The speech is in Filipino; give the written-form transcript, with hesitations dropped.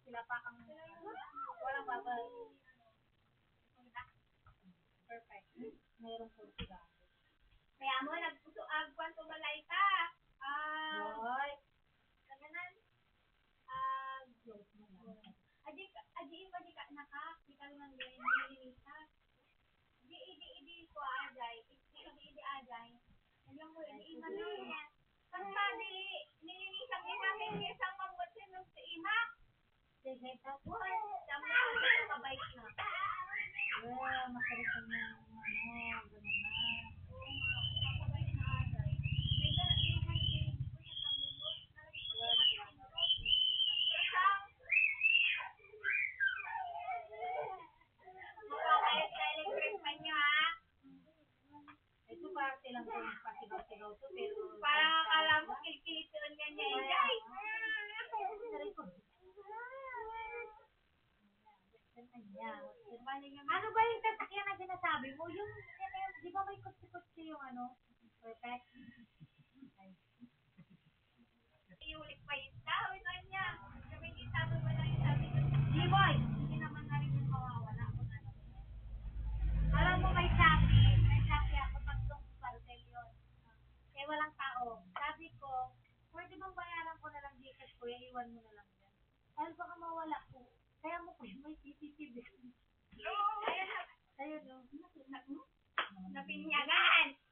sila pa ang walang babal. Perfect. Mayroon po sila. Kaya mo, nagpusuag kwanto balay ka. Boy. Kaganan. Aji pa di ka naka. Di ka naman nililita. Di ko ajay. Di ajay. Alam mo, di na. Kanta di, nililisang ni namin isang mabutin ng si Ima. Sige, tapos. Sama na, kabay na. Well, makarita na. Ganun na. Ito parte lang po yung pasigaw-sigaw to, pero... Parang akala mo kilikilitoon niya niya, Inday. Ano ba yung sasakyan na sinasabi mo? Yung, di ba may kutsi-kutsi yung ano? Perfect. Iulik pa yung tao, ito niya. Sabi hindi sabi mo lang yung sabi ko. Di boy, hindi naman na rin yung mawawala ko na. Alam mo may Shopee ako, tatlong parcel yun. Eh walang tao. Sabi ko, pwede bang bayaran ko na lang Gcash ko, iwan mo na lang yan. Ay baka mawala ko. Kaya mo ko may CCTV. Ayun, no. Napinyagan!